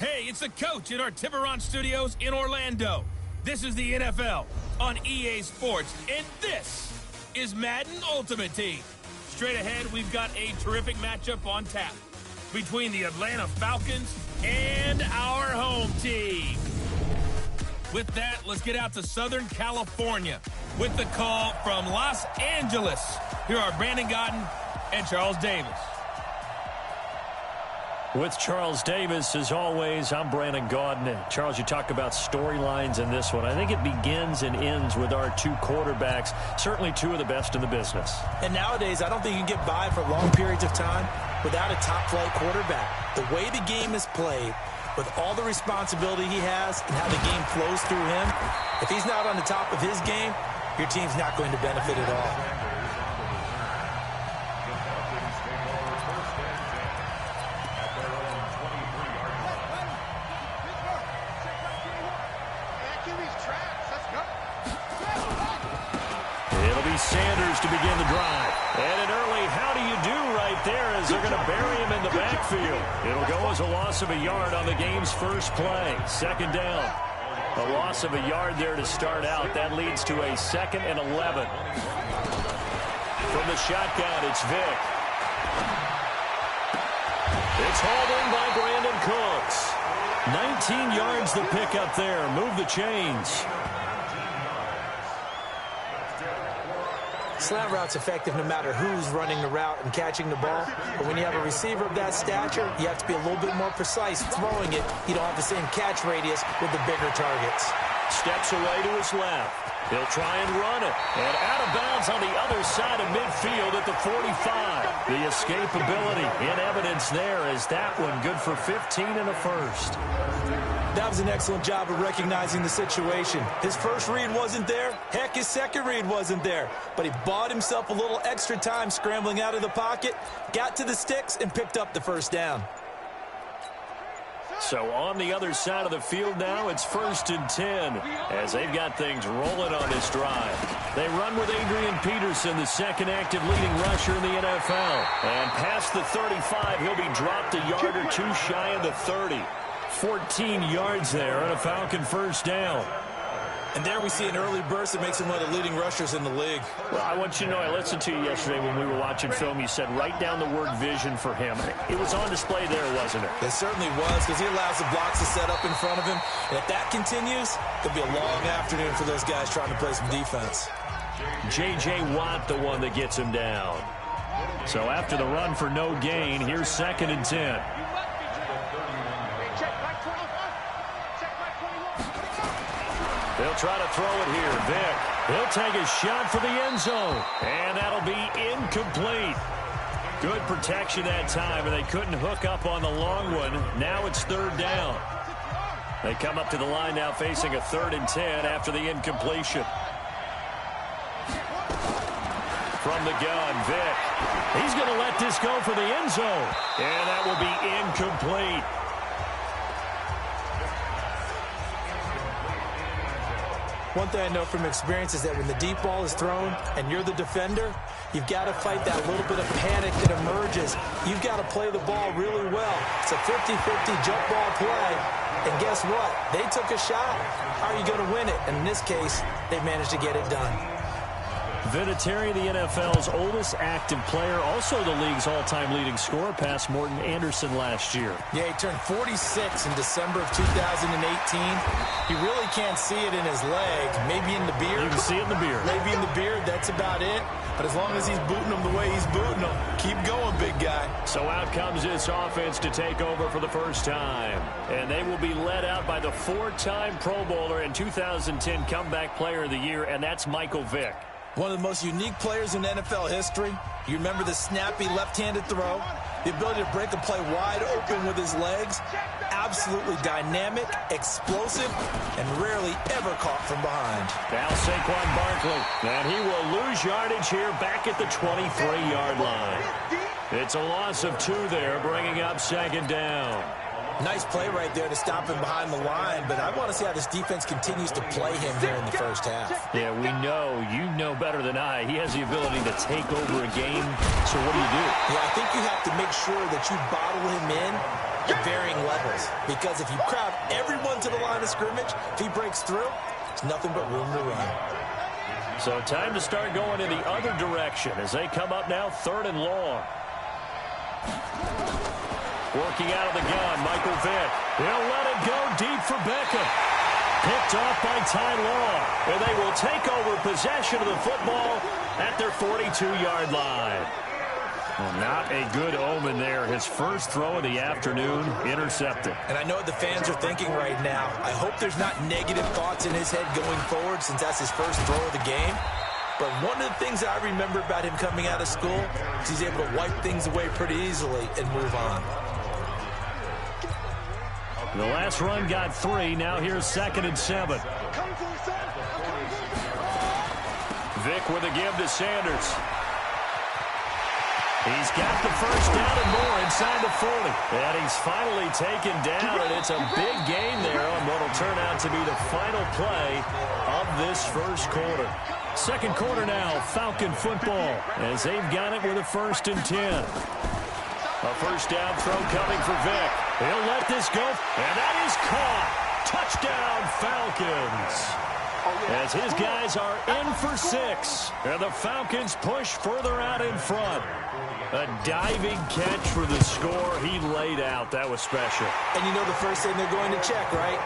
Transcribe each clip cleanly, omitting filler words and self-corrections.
Hey, it's the coach at our Tiburon Studios in Orlando. This is the NFL on EA Sports, and this is Madden Ultimate Team. Straight ahead, we've got a terrific matchup on tap between the Atlanta Falcons and our home team. With that, let's get out to Southern California with the call from Los Angeles. Here are Brandon Gaudin and Charles Davis. With Charles Davis, as always, I'm Brandon Gaudin. And Charles, you talk about storylines in this one. I think it begins and ends with our two quarterbacks, certainly two of the best in the business. And nowadays, I don't think you can get by for long periods of time without a top-flight quarterback. The way the game is played, with all the responsibility he has and how the game flows through him, if he's not on the top of his game, your team's not going to benefit at all. Sanders to begin the drive. And an early how do you do right there as they're going to bury him in the backfield. It'll go as a loss of a yard on the game's first play. Second down. A loss of a yard there to start out. That leads to a 2nd and 11. From the shotgun, it's Vick. It's hauled in by Brandon Cooks. 19 yards the pickup there. Move the chains. Slant route's effective no matter who's running the route and catching the ball. But when you have a receiver of that stature, you have to be a little bit more precise throwing it. You don't have the same catch radius with the bigger targets. Steps away to his left. He'll try and run it. And out of bounds on the other side of midfield at the 45. The escapability in evidence there as that one good for 15 and a first. That was an excellent job of recognizing the situation. His first read wasn't there. Heck, his second read wasn't there. But he bought himself a little extra time scrambling out of the pocket, got to the sticks, and picked up the first down. So on the other side of the field now, it's 1st and 10 as they've got things rolling on this drive. They run with Adrian Peterson, the second active leading rusher in the NFL. And past the 35, he'll be dropped a yard or two shy of the 30. 14 yards there on a Falcon first down. And there we see an early burst that makes him one of the leading rushers in the league. Well, I want you to know, I listened to you yesterday when we were watching film. You said write down the word vision for him. It was on display there, wasn't it? It certainly was, because he allows the blocks to set up in front of him. And if that continues, it'll be a long afternoon for those guys trying to play some defense. J.J. Watt, the one that gets him down. So after the run for no gain, here's 2nd and 10. They'll try to throw it here. Vick, he'll take a shot for the end zone. And that'll be incomplete. Good protection that time, and they couldn't hook up on the long one. Now it's 3rd down. They come up to the line now facing a 3rd and 10 after the incompletion. From the gun, Vick. He's going to let this go for the end zone. And that will be incomplete. One thing I know from experience is that when the deep ball is thrown and you're the defender, you've got to fight that little bit of panic that emerges. You've got to play the ball really well. It's a 50-50 jump ball play. And guess what? They took a shot. How are you going to win it? And in this case, they managed to get it done. Vinatieri, the NFL's oldest active player, also the league's all-time leading scorer, past Morton Anderson last year. Yeah, he turned 46 in December of 2018. He really can't see it in his leg, maybe in the beard. You can see it in the beard. Maybe in the beard, that's about it. But as long as he's booting them the way he's booting them, keep going, big guy. So out comes this offense to take over for the first time. And they will be led out by the 4-time Pro Bowler and 2010 Comeback Player of the Year, and that's Michael Vick. One of the most unique players in NFL history. You remember the snappy left-handed throw, the ability to break a play wide open with his legs. Absolutely dynamic, explosive, and rarely ever caught from behind. Now Saquon Barkley, and he will lose yardage here back at the 23-yard line. It's a loss of 2 there, bringing up 2nd down. Nice play right there to stop him behind the line, but I want to see how this defense continues to play him here in the first half. Yeah, we know. You know better than I. He has the ability to take over a game. So what do? Yeah, I think you have to make sure that you bottle him in at varying levels. Because if you crowd everyone to the line of scrimmage, if he breaks through, there's nothing but room to run. So time to start going in the other direction as they come up now 3rd and long. Working out of the gun, Michael Vick. He'll let it go deep for Beckham. Picked off by Ty Law. And they will take over possession of the football at their 42-yard line. Well, not a good omen there. His first throw of the afternoon, intercepted. And I know what the fans are thinking right now. I hope there's not negative thoughts in his head going forward since that's his first throw of the game. But one of the things I remember about him coming out of school is he's able to wipe things away pretty easily and move on. The last run got 3. Now here's 2nd and 7. Vick with a give to Sanders. He's got the first down and more inside the 40. And he's finally taken down, and it's a big gain there on what will turn out to be the final play of this first quarter. Second quarter now, Falcon football, as they've got it with a 1st and 10. A first down throw coming for Vick. He'll let this go, and that is caught. Touchdown, Falcons. As his guys are in for 6, and the Falcons push further out in front. A diving catch for the score he laid out. That was special. And you know the first thing they're going to check, right?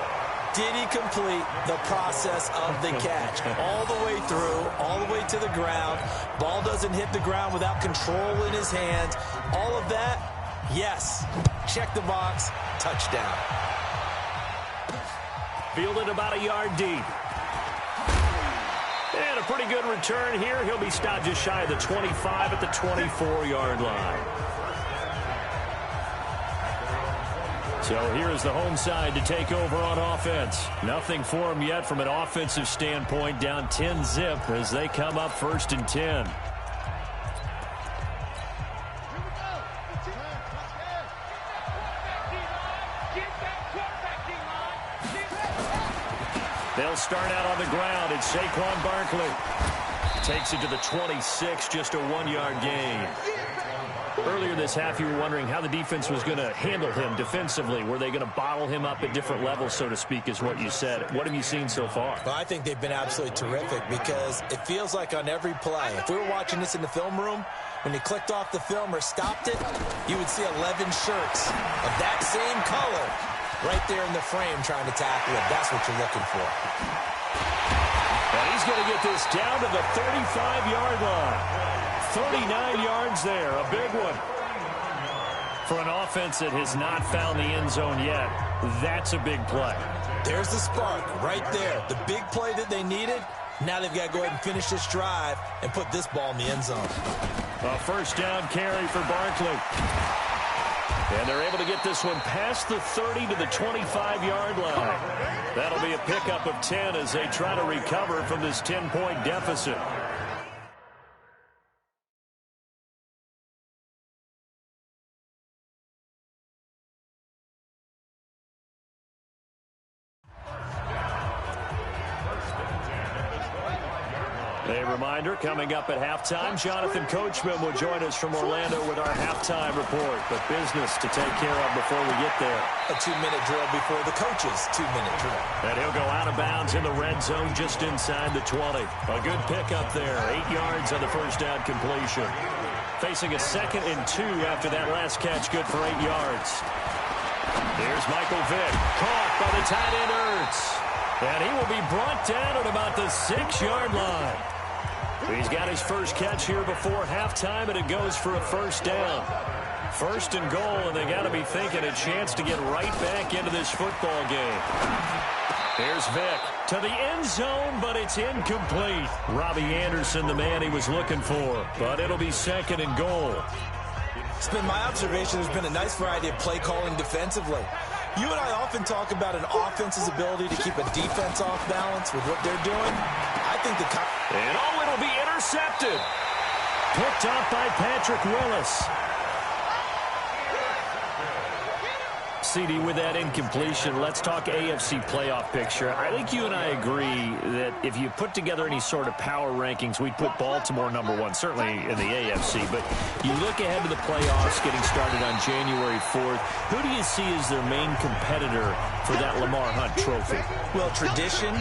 Did he complete the process of the catch? All the way through, all the way to the ground. Ball doesn't hit the ground without control in his hands. All of that, yes. Check the box, touchdown. Fielded about a yard deep. And a pretty good return here. He'll be stopped just shy of the 25 at the 24-yard line. So here's the home side to take over on offense. Nothing for him yet from an offensive standpoint. Down 10-zip as they come up 1st and 10. They'll start out on the ground. It's Saquon Barkley. Takes it to the 26, just a 1-yard gain. Earlier this half, you were wondering how the defense was going to handle him defensively. Were they going to bottle him up at different levels, so to speak, is what you said. What have you seen so far? Well, I think they've been absolutely terrific because it feels like on every play, if we were watching this in the film room, when he clicked off the film or stopped it, you would see 11 shirts of that same color right there in the frame trying to tackle it. That's what you're looking for. And he's going to get this down to the 35-yard line. 39 yards there, a big one. For an offense that has not found the end zone yet, that's a big play. There's the spark right there. The big play that they needed. Now they've got to go ahead and finish this drive and put this ball in the end zone. A first down carry for Barkley. And they're able to get this one past the 30 to the 25-yard line. That'll be a pickup of 10 as they try to recover from this 10-point deficit. A reminder, coming up at halftime, Jonathan Coachman will join us from Orlando with our halftime report. But business to take care of before we get there. A 2-minute drill before the coach's 2-minute drill. And he'll go out of bounds in the red zone just inside the 20. A good pickup there, 8 yards on the first down completion. Facing a 2nd and 2 after that last catch, good for 8 yards. Here's Michael Vick, caught by the tight end Ertz. And he will be brought down at about the 6-yard line. He's got his first catch here before halftime, and it goes for a first down. 1st and goal, and they got to be thinking a chance to get right back into this football game. Here's Vick to the end zone, but it's incomplete. Robbie Anderson, the man he was looking for, but it'll be 2nd and goal. It's been my observation there's been a nice variety of play calling defensively. You and I often talk about an offense's ability to keep a defense off balance with what they're doing. I think the... And it'll be intercepted. Picked up by Patrick Willis. CD, with that incompletion, let's talk AFC playoff picture. I think you and I agree that if you put together any sort of power rankings, we'd put Baltimore #1, certainly in the AFC. But you look ahead to the playoffs getting started on January 4th. Who do you see as their main competitor for that Lamar Hunt trophy? Well, tradition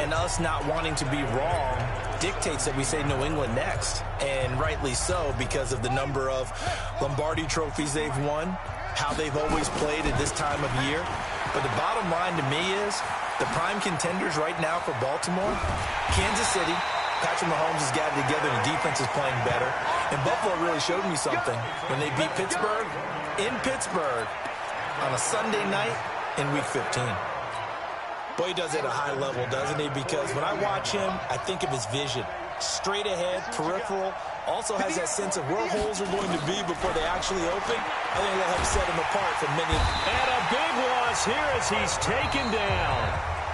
and us not wanting to be wrong dictates that we say New England next. And rightly so, because of the number of Lombardi trophies they've won, how they've always played at this time of year. But the bottom line to me is the prime contenders right now for Baltimore, Kansas City. Patrick Mahomes has gathered together. The defense is playing better. And Buffalo really showed me something when they beat Pittsburgh in Pittsburgh on a Sunday night in Week 15. Boy, he does it at a high level, doesn't he? Because when I watch him, I think of his vision. Straight ahead, peripheral. Also has that sense of where holes are going to be before they actually open. I think that'll help set him apart from many. And a big loss here as he's taken down.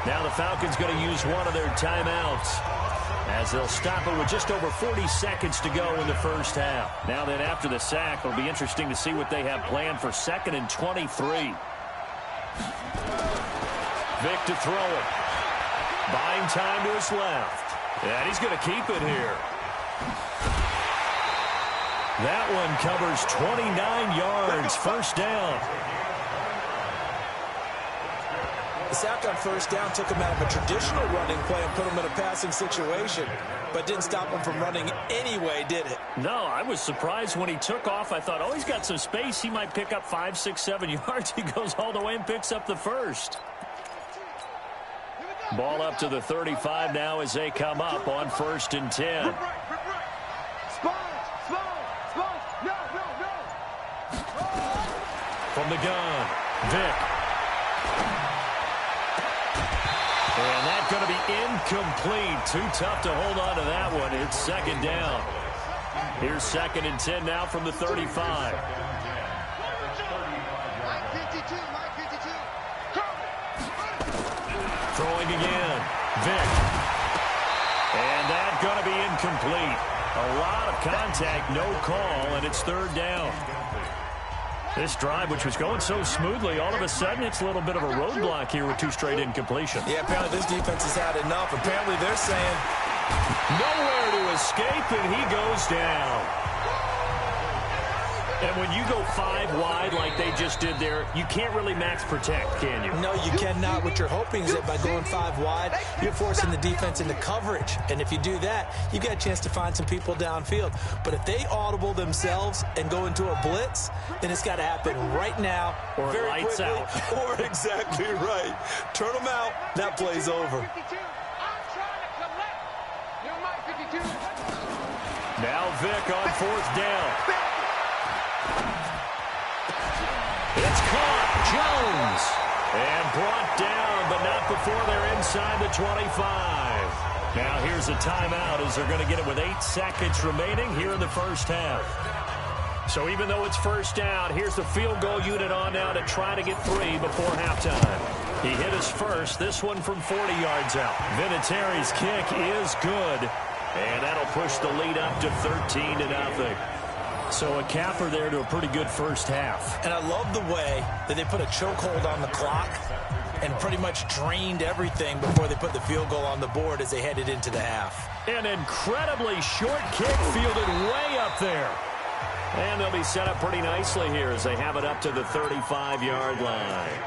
Now the Falcons going to use one of their timeouts, as they'll stop it with just over 40 seconds to go in the first half. Now then, after the sack, it'll be interesting to see what they have planned for 2nd and 23. Vic to throw it. Buying time to his left. And he's going to keep it here. That one covers 29 yards. First down. The sack on first down took him out of a traditional running play and put him in a passing situation, but didn't stop him from running anyway, did it? No, I was surprised when he took off. I thought, oh, he's got some space. He might pick up 5, 6, 7 yards. He goes all the way and picks up the first. Ball up to the 35 now as they come up on 1st and 10. From the gun, Vic. And that's going to be incomplete. Too tough to hold on to that one. It's 2nd down. Here's 2nd and 10 now from the 35. Throwing again, Vic. And that's going to be incomplete. A lot of contact, no call, and it's 3rd down. This drive, which was going so smoothly, all of a sudden it's a little bit of a roadblock here with 2 straight incompletions. Yeah, apparently this defense has had enough. Apparently they're saying nowhere to escape, and he goes down. And when you go 5 wide like they just did there, you can't really max protect, can you? No, you cannot. What you're hoping is that by going 5 wide, you're forcing the defense into coverage. And if you do that, you get a chance to find some people downfield. But if they audible themselves and go into a blitz, then it's got to happen right now. Or very lights quickly, out. Or exactly right. Turn them out. That play's over. Now Vic on 4th down. It's caught. Jones. And brought down, but not before they're inside the 25. Now here's a timeout as they're going to get it with 8 seconds remaining here in the first half. So even though it's first down, here's the field goal unit on now to try to get 3 before halftime. He hit his first, this one from 40 yards out. Vinatieri's kick is good, and that'll push the lead up to 13-0. So a capper there to a pretty good first half. And I love the way that they put a chokehold on the clock and pretty much drained everything before they put the field goal on the board as they headed into the half. An incredibly short kick fielded way up there. And they'll be set up pretty nicely here as they have it up to the 35-yard line.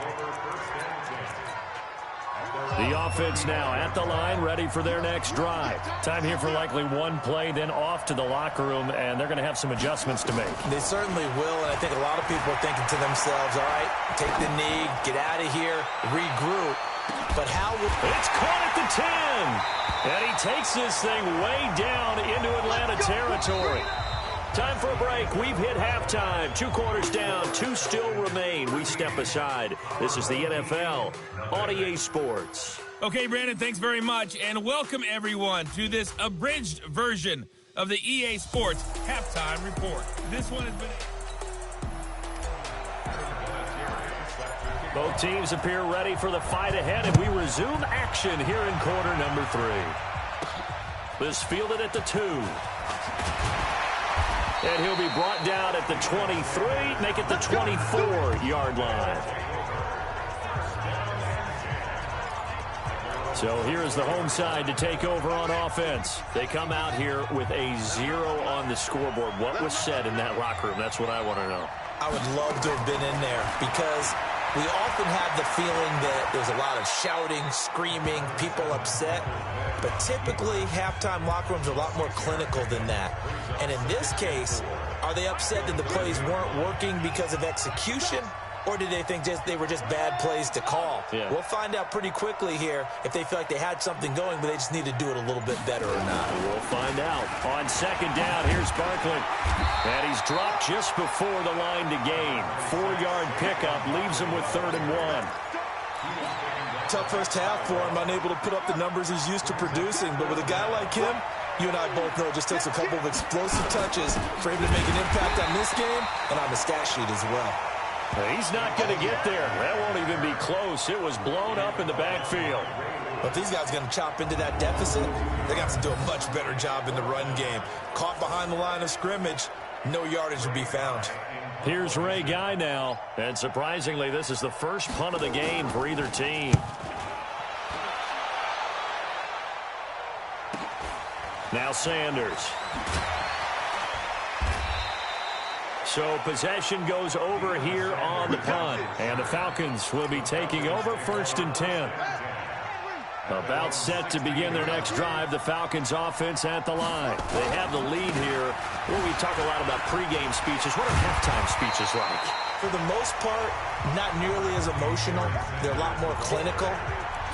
The offense now at the line, ready for their next drive. Time here for likely 1 play, then off to the locker room, and they're going to have some adjustments to make. They certainly will, and I think a lot of people are thinking to themselves, all right, take the knee, get out of here, regroup. But how will... It's caught at the 10, and he takes this thing way down into Atlanta territory. Time for a break. We've hit halftime. 2 quarters down. 2 still remain. We step aside. This is the NFL on EA Sports. Okay, Brandon, thanks very much. And welcome, everyone, to this abridged version of the EA Sports Halftime Report. This one has been... Both teams appear ready for the fight ahead, and we resume action here in quarter number 3. This fielded at the 2. And he'll be brought down at the 23, make it the 24-yard line. So here is the home side to take over on offense. They come out here with a 0 on the scoreboard. What was said in that locker room? That's what I want to know. I would love to have been in there because we often have the feeling that there's a lot of shouting, screaming, people upset. But typically, halftime locker rooms are a lot more clinical than that. And in this case, are they upset that the plays weren't working because of execution? Or did they think they were just bad plays to call? Yeah. We'll find out pretty quickly here if they feel like they had something going, but they just need to do it a little bit better or not. We'll find out. On second down, here's Barkley. And he's dropped just before the line to gain. 4-yard pickup leaves him with 3rd and 1. Tough first half for him, unable to put up the numbers he's used to producing. But with a guy like him, you and I both know it just takes a couple of explosive touches for him to make an impact on this game and on the stat sheet as well. He's not going to get there. That won't even be close. It was blown up in the backfield. But if these guys are going to chop into that deficit, they're going to have to do a much better job in the run game. Caught behind the line of scrimmage, no yardage will be found. Here's Ray Guy now. And surprisingly, this is the first punt of the game for either team. Now Sanders. So possession goes over here on the punt. And the Falcons will be taking over 1st and 10. About set to begin their next drive. The Falcons offense at the line. They have the lead here. Well, we talk a lot about pregame speeches. What are halftime speeches like? For the most part, not nearly as emotional. They're a lot more clinical.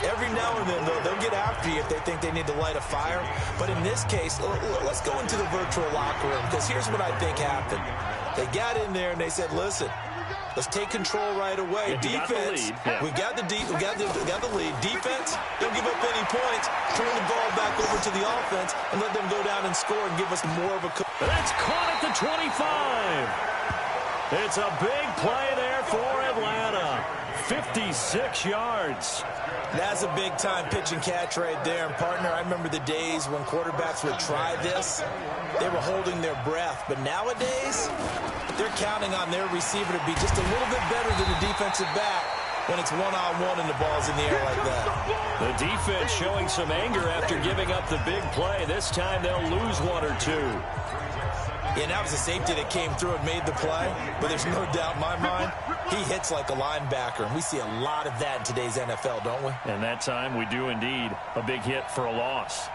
Every now and then, though, they'll get after you if they think they need to light a fire. But in this case, let's go into the virtual locker room, because here's what I think happened. They got in there and they said, listen, let's take control right away. Defense, we got the lead. Defense, don't give up any points. Turn the ball back over to the offense and let them go down and score and give us more of a... That's caught at the 25. It's a big play there for Atlanta. 56 yards. That's a big-time pitch and catch right there. And, partner, I remember the days when quarterbacks would try this. They were holding their breath. But nowadays, they're counting on their receiver to be just a little bit better than the defensive back when it's one-on-one and the ball's in the air like that. The defense showing some anger after giving up the big play. This time they'll lose 1 or 2. Yeah, that was a safety that came through and made the play. But there's no doubt in my mind, he hits like a linebacker. And we see a lot of that in today's NFL, don't we? And that time we do indeed. A big hit for a loss.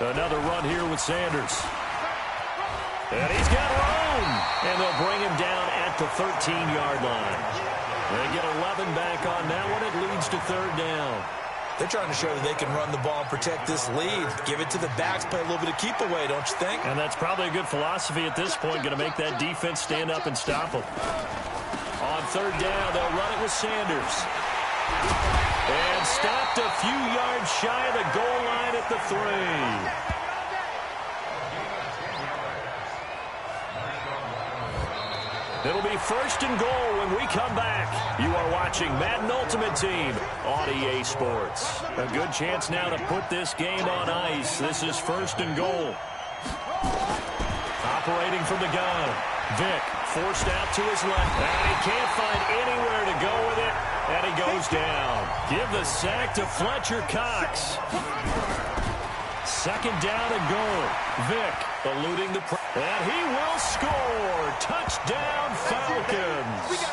Another run here with Sanders. And he's got room. And they'll bring him down at the 13-yard line. They get 11 back on that one. It leads to 3rd down. They're trying to show that they can run the ball and protect this lead. Give it to the backs, play a little bit of keep away, don't you think? And that's probably a good philosophy at this point. Going to make that defense stand up and stop them. On 3rd down, they'll run it with Sanders. And stopped a few yards shy of the goal line at the 3. It'll be 1st and goal when we come back. You are watching Madden Ultimate Team on EA Sports. A good chance now to put this game on ice. This is 1st and goal. Operating from the gun. Vick forced out to his left. And he can't find anywhere to go with it. And he goes down. Give the sack to Fletcher Cox. 2nd down and goal. Vick eluding the pressure. And he will score. Touchdown, Falcons.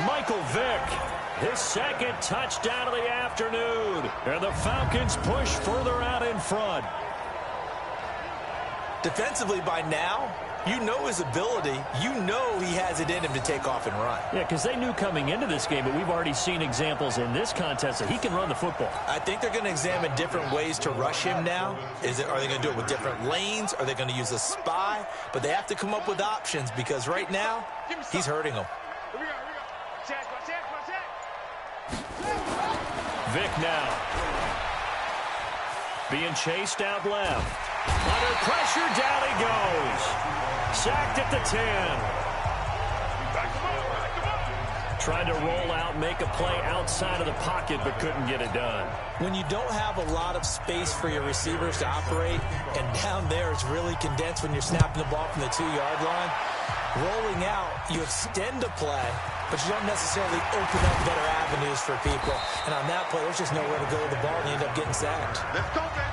Michael Vick, his 2nd touchdown of the afternoon. And the Falcons push further out in front. Defensively by now, you know his ability. You know he has it in him to take off and run. Yeah, because they knew coming into this game, but we've already seen examples in this contest that he can run the football. I think they're going to examine different ways to rush him now. Are they going to do it with different lanes? Are they going to use a spy? But they have to come up with options because right now, he's hurting them. Vick now. Being chased out left. Under pressure, down he goes. Sacked at the 10. Trying to roll out, make a play outside of the pocket, but couldn't get it done. When you don't have a lot of space for your receivers to operate, and down there it's really condensed when you're snapping the ball from the 2-yard line, rolling out, you extend a play, but you don't necessarily open up better avenues for people. And on that play, there's just nowhere to go with the ball, and you end up getting sacked. Let's go, baby.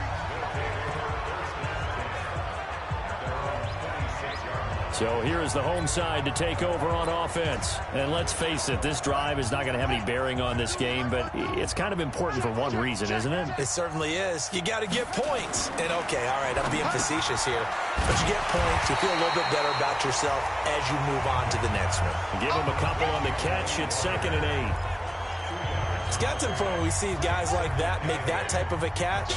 So here is the home side to take over on offense. And let's face it, this drive is not going to have any bearing on this game, but it's kind of important for one reason, isn't it? It certainly is. You got to get points. And, okay, all right, I'm being facetious here. But you get points, you feel a little bit better about yourself as you move on to the next one. Give him a couple on the catch. It's 2nd and 8. It's got to the point when we see guys like that make that type of a catch.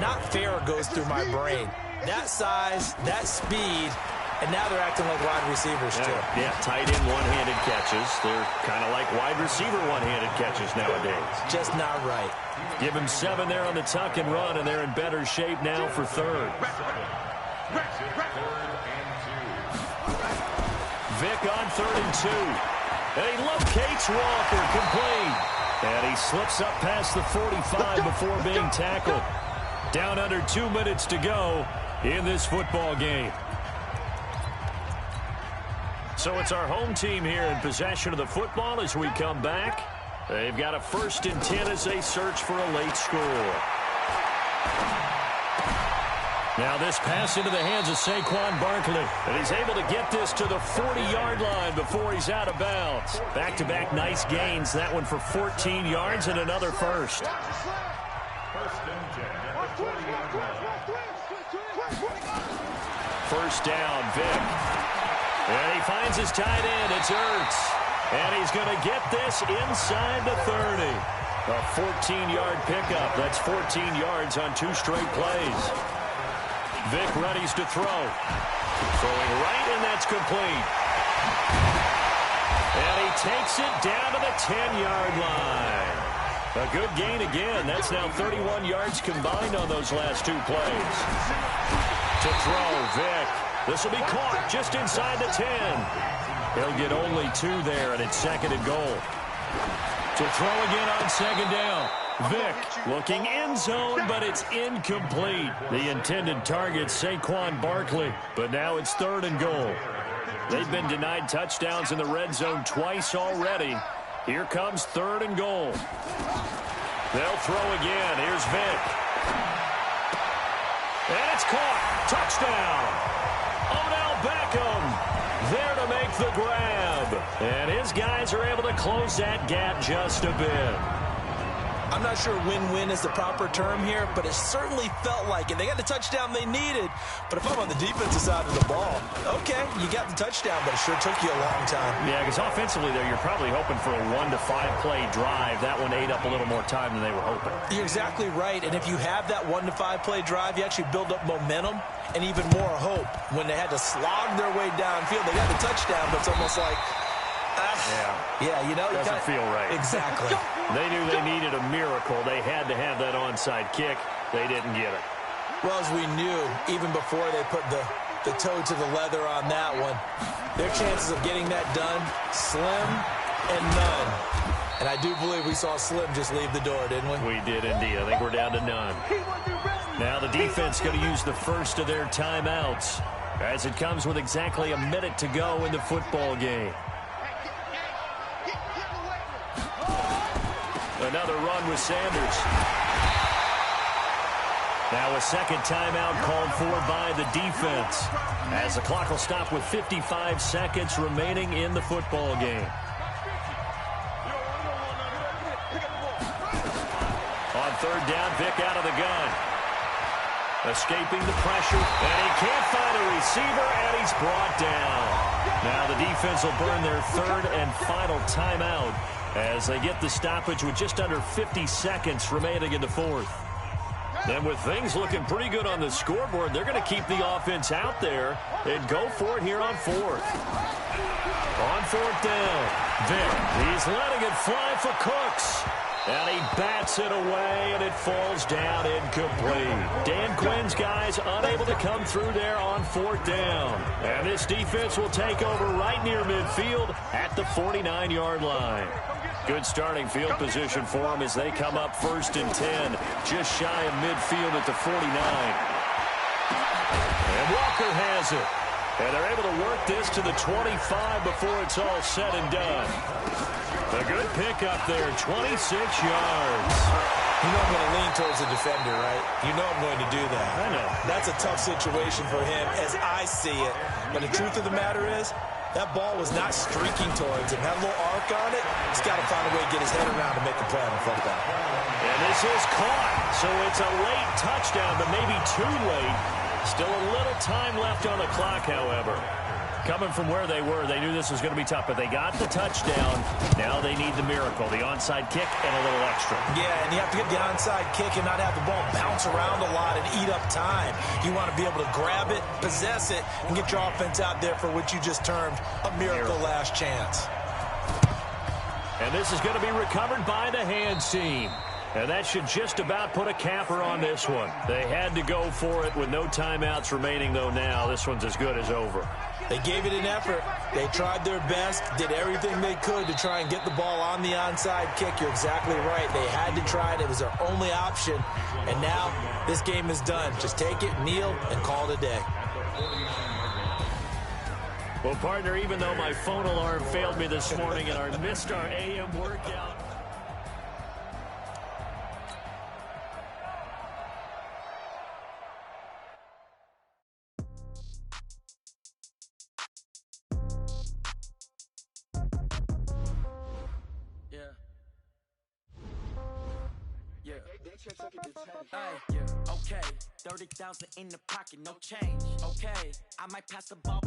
Not fair goes through my brain. That size, that speed, and now they're acting like wide receivers, too. Yeah, tight end one-handed catches. They're kind of like wide receiver one-handed catches nowadays. Just not right. Give him 7 there on the tuck and run, and they're in better shape now for 3rd. Vic on 3rd and 2. And he locates Walker, complete. And he slips up past the 45 before being tackled. Down under 2 minutes to go in this football game. So it's our home team here in possession of the football as we come back. They've got a 1st and 10 as they search for a late score. Now this pass into the hands of Saquon Barkley. And he's able to get this to the 40-yard line before he's out of bounds. Back-to-back nice gains. That one for 14 yards and another first. First down, Vic. And he finds his tight end. It's Ertz. And he's going to get this inside the 30. A 14-yard pickup. That's 14 yards on 2 straight plays. Vic readies to throw. Throwing right, and that's complete. And he takes it down to the 10-yard line. A good gain again. That's now 31 yards combined on those last 2 plays. To throw, Vic. This will be caught just inside the 10. He'll get only 2 there, and it's 2nd and goal. To throw again on 2nd down. Vic looking end zone, but it's incomplete. The intended target, Saquon Barkley, but now it's 3rd and goal. They've been denied touchdowns in the red zone twice already. Here comes 3rd and goal. They'll throw again. Here's Vic. And it's caught. Touchdown. Odell Beckham there to make the grab. And his guys are able to close that gap just a bit. I'm not sure win-win is the proper term here, but it certainly felt like it. They got the touchdown they needed, but if I'm on the defensive side of the ball, okay, you got the touchdown, but it sure took you a long time. Yeah, because offensively, though, you're probably hoping for a 1 to 5 play drive. That one ate up a little more time than they were hoping. You're exactly right, and if you have that 1 to 5 play drive, you actually build up momentum and even more hope. When they had to slog their way downfield, they got the touchdown, but it's almost like, yeah, you know, doesn't feel right. Exactly. They knew they needed a miracle. They had to have that onside kick. They didn't get it. Well, as we knew, even before they put the toe to the leather on that one, their chances of getting that done, slim and none. And I do believe we saw Slim just leave the door, didn't we? We did indeed. I think we're down to none. Now the defense going to use the first of their timeouts as it comes with exactly a minute to go in the football game. Another run with Sanders. Now a second timeout called for by the defense as the clock will stop with 55 seconds remaining in the football game. On 3rd down, Vic out of the gun. Escaping the pressure, and he can't find a receiver, and he's brought down. Now the defense will burn their 3rd and final timeout as they get the stoppage with just under 50 seconds remaining in the 4th. And with things looking pretty good on the scoreboard, they're going to keep the offense out there and go for it here on 4th. On 4th down, Vic, he's letting it fly for Cooks. And he bats it away, and it falls down incomplete. Dan Quinn's guys unable to come through there on 4th down. And this defense will take over right near midfield at the 49-yard line. Good starting field position for them as they come up 1st and 10, just shy of midfield at the 49. And Walker has it. And they're able to work this to the 25 before it's all said and done. A good pickup there, 26 yards. You know I'm going to lean towards the defender, right? You know I'm going to do that. I know. That's a tough situation for him as I see it. But the truth of the matter is, that ball was not streaking towards him. Had a little arc on it. He's got to find a way to get his head around to make a play on the football. And this is caught. So it's a late touchdown, but maybe too late. Still a little time left on the clock, however. Coming from where they were, they knew this was going to be tough, but they got the touchdown. Now they need the miracle, the onside kick and a little extra. Yeah, and you have to get the onside kick and not have the ball bounce around a lot and eat up time. You want to be able to grab it, possess it, and get your offense out there for what you just termed a miracle last chance. And this is going to be recovered by the hands team. And that should just about put a capper on this one. They had to go for it with no timeouts remaining, though now. This one's as good as over. They gave it an effort. They tried their best, did everything they could to try and get the ball on the onside kick. You're exactly right. They had to try it. It was their only option. And now this game is done. Just take it, kneel, and call it a day. Well, partner, even though my phone alarm failed me this morning and I missed our AM workout, Okay, 30,000 in the pocket, no change. Okay, I might pass the ball.